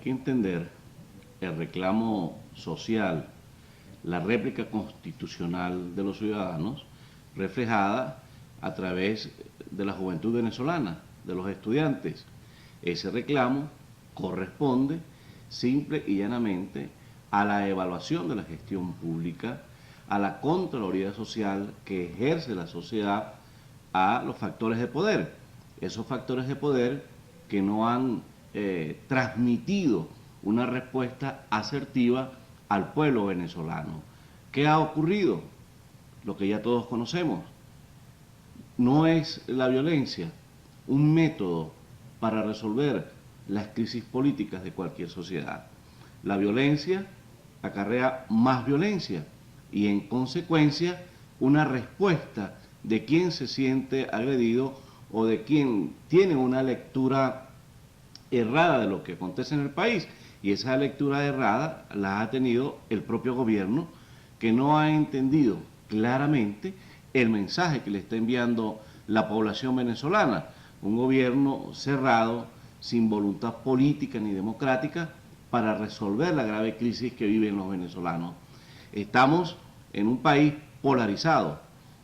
que entender el reclamo social, la réplica constitucional de los ciudadanos, reflejada a través de la juventud venezolana, de los estudiantes. Ese reclamo corresponde simple y llanamente a la evaluación de la gestión pública, a la contraloría social que ejerce la sociedad a los factores de poder. Esos factores de poder que no han transmitido una respuesta asertiva al pueblo venezolano. ¿Qué ha ocurrido? Lo que ya todos conocemos. No es la violencia un método para resolver las crisis políticas de cualquier sociedad. La violencia acarrea más violencia y en consecuencia una respuesta de quien se siente agredido o de quien tiene una lectura errada de lo que acontece en el país, y esa lectura errada la ha tenido el propio gobierno, que no ha entendido claramente el mensaje que le está enviando la población venezolana, un gobierno cerrado, sin voluntad política ni democrática para resolver la grave crisis que viven los venezolanos. Estamos en un país polarizado,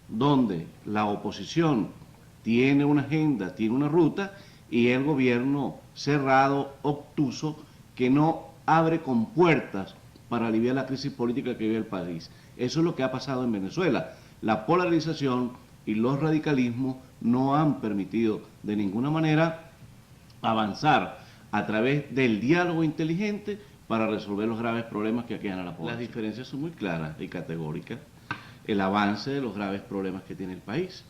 donde la oposición tiene una agenda, tiene una ruta, y el gobierno cerrado, obtuso, que no abre compuertas para aliviar la crisis política que vive el país. Eso es lo que ha pasado en Venezuela. La polarización y los radicalismos no han permitido de ninguna manera avanzar a través del diálogo inteligente para resolver los graves problemas que aquejan a la población. Las diferencias son muy claras y categóricas. El avance de los graves problemas que tiene el país.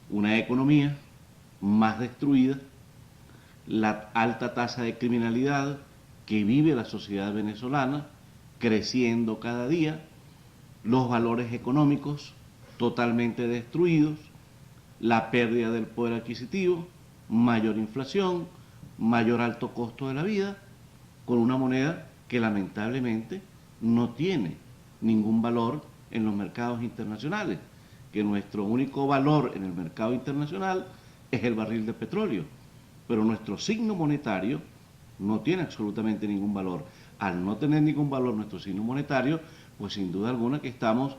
Una economía más destruida, la alta tasa de criminalidad que vive la sociedad venezolana, creciendo cada día, los valores económicos totalmente destruidos, la pérdida del poder adquisitivo, mayor inflación, mayor alto costo de la vida, con una moneda que lamentablemente no tiene ningún valor en los mercados internacionales, que nuestro único valor en el mercado internacional es el barril de petróleo, pero nuestro signo monetario no tiene absolutamente ningún valor. Al no tener ningún valor nuestro signo monetario, pues sin duda alguna que estamos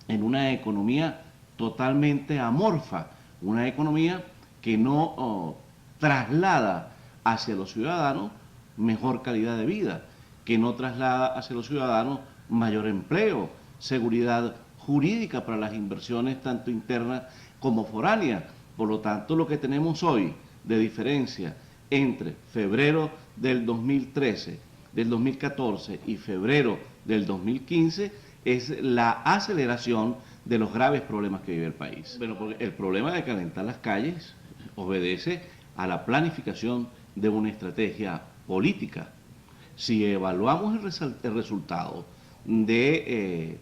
en una economía totalmente amorfa, una economía que no traslada hacia los ciudadanos mejor calidad de vida, que no traslada hacia los ciudadanos mayor empleo, seguridad jurídica para las inversiones tanto internas como foráneas. Por lo tanto, lo que tenemos hoy de diferencia entre febrero del 2013, del 2014 y febrero del 2015 es la aceleración de los graves problemas que vive el país. Bueno, porque el problema de calentar las calles obedece a la planificación de una estrategia política. Si evaluamos el resultado de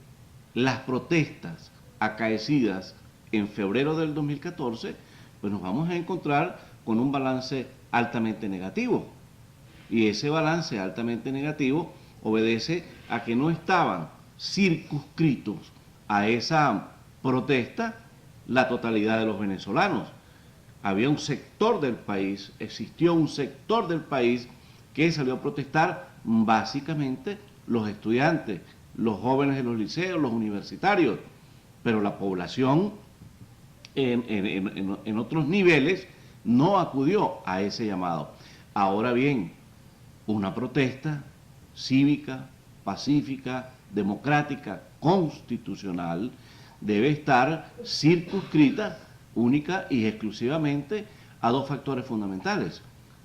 las protestas acaecidas en febrero del 2014, pues nos vamos a encontrar con un balance altamente negativo. Y ese balance altamente negativo obedece a que no estaban circunscritos a esa protesta la totalidad de los venezolanos. Había un sector del país, existió un sector del país que salió a protestar, básicamente los estudiantes, los jóvenes de los liceos, los universitarios, pero la población en otros niveles no acudió a ese llamado. Ahora bien, una protesta cívica, pacífica, democrática, constitucional, debe estar circunscrita única y exclusivamente a dos factores fundamentales: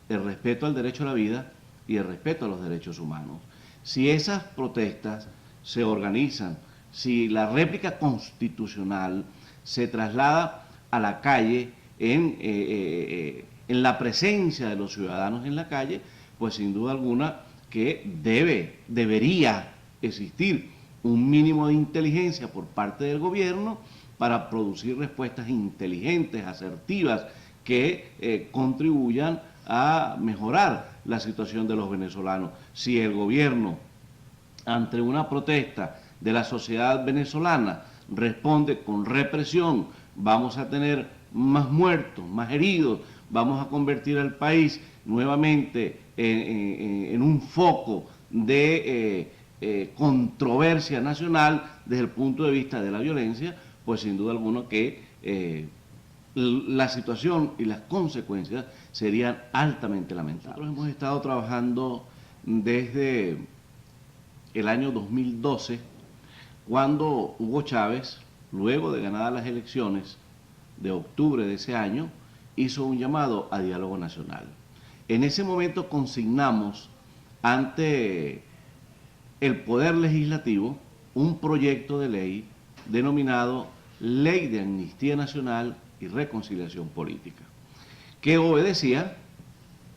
el respeto al derecho a la vida y el respeto a los derechos humanos. Si esas protestas se organizan, si la réplica constitucional se traslada a la calle en la presencia de los ciudadanos en la calle, pues sin duda alguna que debería existir un mínimo de inteligencia por parte del gobierno para producir respuestas inteligentes, asertivas, que contribuyan a mejorar la situación de los venezolanos. Si el gobierno, ante una protesta de la sociedad venezolana, responde con represión, vamos a tener más muertos, más heridos, vamos a convertir al país nuevamente en un foco de controversia nacional desde el punto de vista de la violencia, pues sin duda alguna que la situación y las consecuencias serían altamente lamentables. Nosotros hemos estado trabajando desde el año 2012, cuando Hugo Chávez, luego de ganadas las elecciones de octubre de ese año, hizo un llamado a diálogo nacional. En ese momento consignamos ante el Poder Legislativo un proyecto de ley denominado Ley de Amnistía Nacional y Reconciliación Política, que obedecía,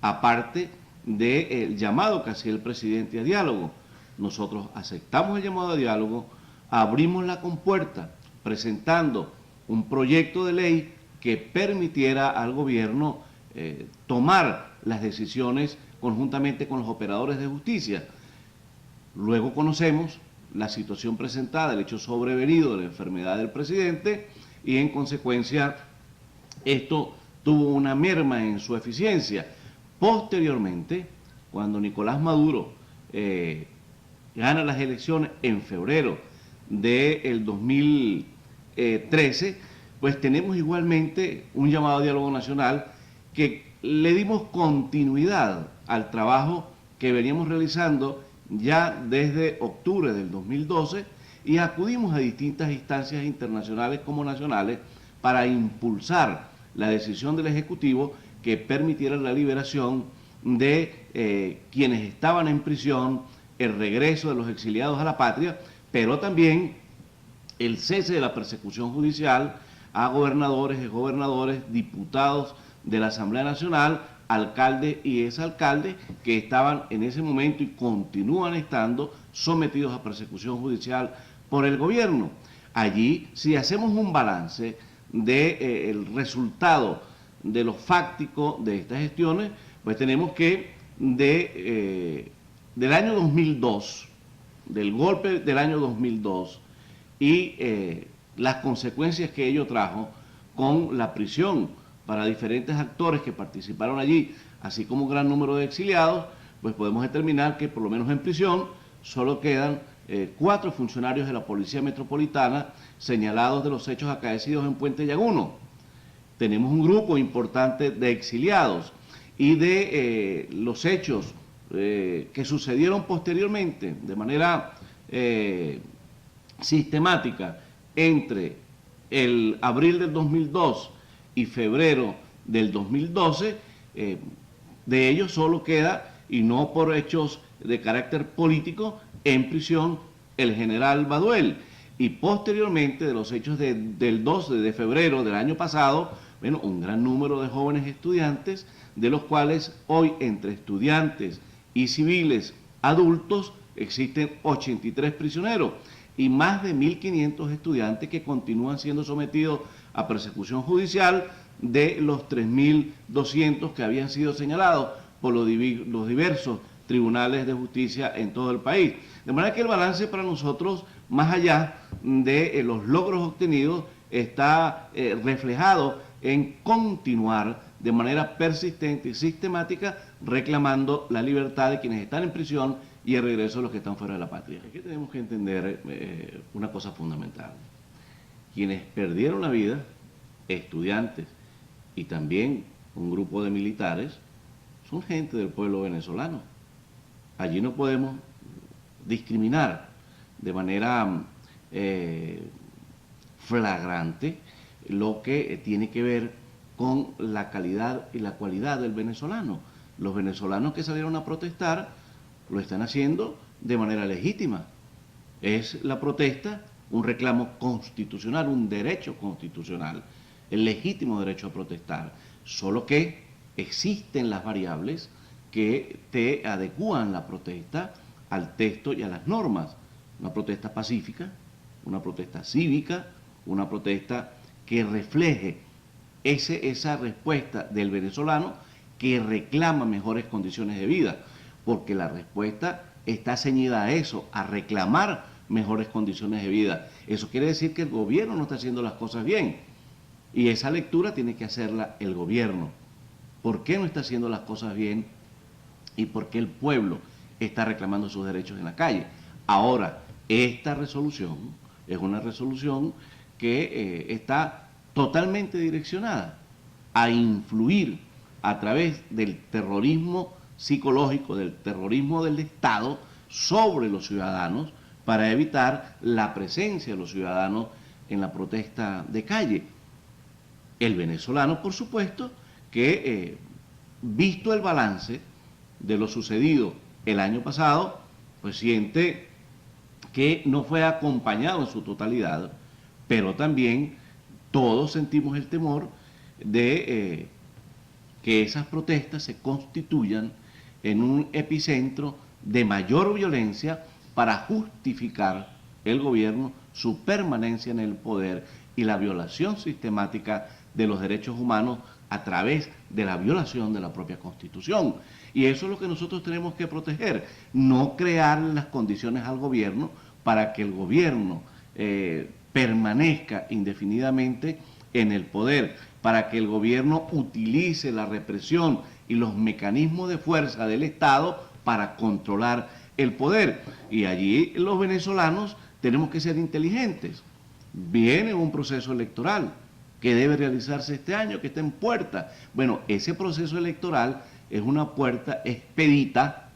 aparte del llamado que hacía el presidente a diálogo. Nosotros aceptamos el llamado a diálogo, abrimos la compuerta presentando un proyecto de ley que permitiera al gobierno tomar las decisiones conjuntamente con los operadores de justicia. Luego conocemos la situación presentada, el hecho sobrevenido de la enfermedad del presidente, y en consecuencia esto tuvo una merma en su eficiencia. Posteriormente, cuando Nicolás Maduro gana las elecciones en febrero del 2013, pues tenemos igualmente un llamado a diálogo nacional que le dimos continuidad al trabajo que veníamos realizando ya desde octubre del 2012 y acudimos a distintas instancias internacionales como nacionales para impulsar la decisión del Ejecutivo que permitiera la liberación de quienes estaban en prisión, el regreso de los exiliados a la patria, pero también el cese de la persecución judicial a gobernadores, exgobernadores, diputados de la Asamblea Nacional, alcaldes y exalcaldes que estaban en ese momento y continúan estando sometidos a persecución judicial por el gobierno. Allí, si hacemos un balance del resultado de lo fáctico de estas gestiones, pues tenemos que del año 2002, del golpe del año 2002 y las consecuencias que ello trajo con la prisión para diferentes actores que participaron allí, así como un gran número de exiliados, pues podemos determinar que por lo menos en prisión solo quedan 4 funcionarios de la Policía Metropolitana señalados de los hechos acaecidos en Puente Llaguno. Tenemos un grupo importante de exiliados y de los hechos que sucedieron posteriormente de manera sistemática entre el abril del 2002 y febrero del 2012, de ellos solo queda, y no por hechos de carácter político, en prisión el general Baduel. Y posteriormente de los hechos del 12 de febrero del año pasado, bueno, un gran número de jóvenes estudiantes, de los cuales hoy entre estudiantes y civiles adultos existen 83 prisioneros y más de 1.500 estudiantes que continúan siendo sometidos a persecución judicial de los 3.200 que habían sido señalados por los diversos tribunales de justicia en todo el país. De manera que el balance para nosotros, más allá de los logros obtenidos, está reflejado en continuar de manera persistente y sistemática reclamando la libertad de quienes están en prisión y el regreso de los que están fuera de la patria. Aquí tenemos que entender una cosa fundamental. Quienes perdieron la vida, estudiantes y también un grupo de militares, son gente del pueblo venezolano. Allí no podemos discriminar de manera flagrante lo que tiene que ver con la calidad y la cualidad del venezolano. Los venezolanos que salieron a protestar lo están haciendo de manera legítima. Es la protesta un reclamo constitucional, un derecho constitucional, el legítimo derecho a protestar, solo que existen las variables que te adecúan la protesta al texto y a las normas. Una protesta pacífica, una protesta cívica, una protesta que refleje esa respuesta del venezolano que reclama mejores condiciones de vida, porque la respuesta está ceñida a eso, a reclamar mejores condiciones de vida. Eso quiere decir que el gobierno no está haciendo las cosas bien, y esa lectura tiene que hacerla el gobierno. por qué no está haciendo las cosas bien y por qué el pueblo está reclamando sus derechos en la calle. Ahora, esta resolución es una resolución que está totalmente direccionada a influir a través del terrorismo psicológico, del terrorismo del Estado sobre los ciudadanos para evitar la presencia de los ciudadanos en la protesta de calle. El venezolano, por supuesto, que visto el balance de lo sucedido el año pasado, pues siente que no fue acompañado en su totalidad, pero también todos sentimos el temor de que esas protestas se constituyan en un epicentro de mayor violencia para justificar el gobierno, su permanencia en el poder y la violación sistemática de los derechos humanos a través de la violación de la propia Constitución. Y eso es lo que nosotros tenemos que proteger, no crear las condiciones al gobierno para que el gobierno permanezca indefinidamente en el poder, para que el gobierno utilice la represión y los mecanismos de fuerza del Estado para controlar el poder. Y allí los venezolanos tenemos que ser inteligentes. Viene un proceso electoral que debe realizarse este año, que está en puerta. Bueno, ese proceso electoral es una puerta expedita,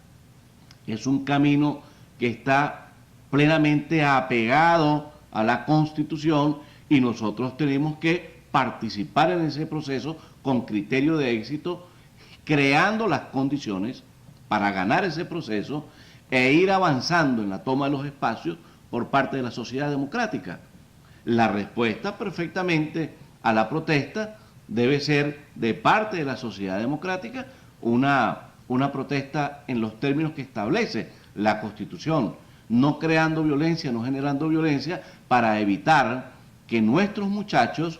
es un camino que está plenamente apegado a la Constitución y nosotros tenemos que participar en ese proceso con criterio de éxito, creando las condiciones para ganar ese proceso e ir avanzando en la toma de los espacios por parte de la sociedad democrática. La respuesta perfectamente a la protesta debe ser de parte de la sociedad democrática una protesta en los términos que establece la Constitución, no creando violencia, no generando violencia, para evitar que nuestros muchachos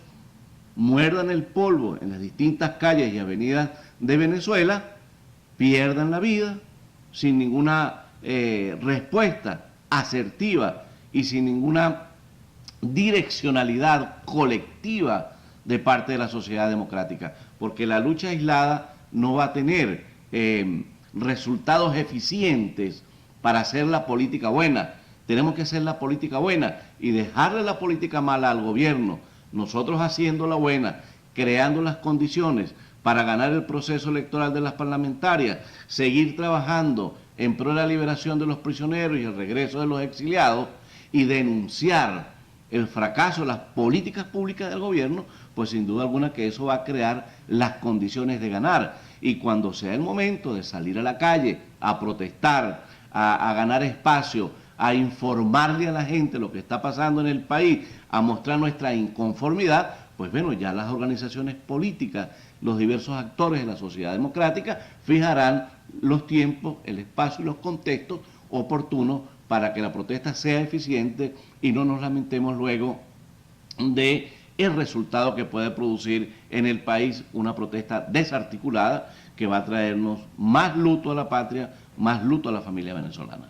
muerdan el polvo en las distintas calles y avenidas de Venezuela, pierdan la vida sin ninguna respuesta asertiva y sin ninguna direccionalidad colectiva de parte de la sociedad democrática, porque la lucha aislada no va a tener resultados eficientes para hacer la política buena. Tenemos que hacer la política buena y dejarle la política mala al gobierno, nosotros haciendo la buena, creando las condiciones para ganar el proceso electoral de las parlamentarias, seguir trabajando en pro de la liberación de los prisioneros y el regreso de los exiliados y denunciar el fracaso de las políticas públicas del gobierno, pues sin duda alguna que eso va a crear las condiciones de ganar. Y cuando sea el momento de salir a la calle, a protestar, a ganar espacio, a informarle a la gente lo que está pasando en el país, a mostrar nuestra inconformidad, pues bueno, ya las organizaciones políticas, los diversos actores de la sociedad democrática fijarán los tiempos, el espacio y los contextos oportunos para que la protesta sea eficiente y no nos lamentemos luego de el resultado que puede producir en el país una protesta desarticulada que va a traernos más luto a la patria, más luto a la familia venezolana.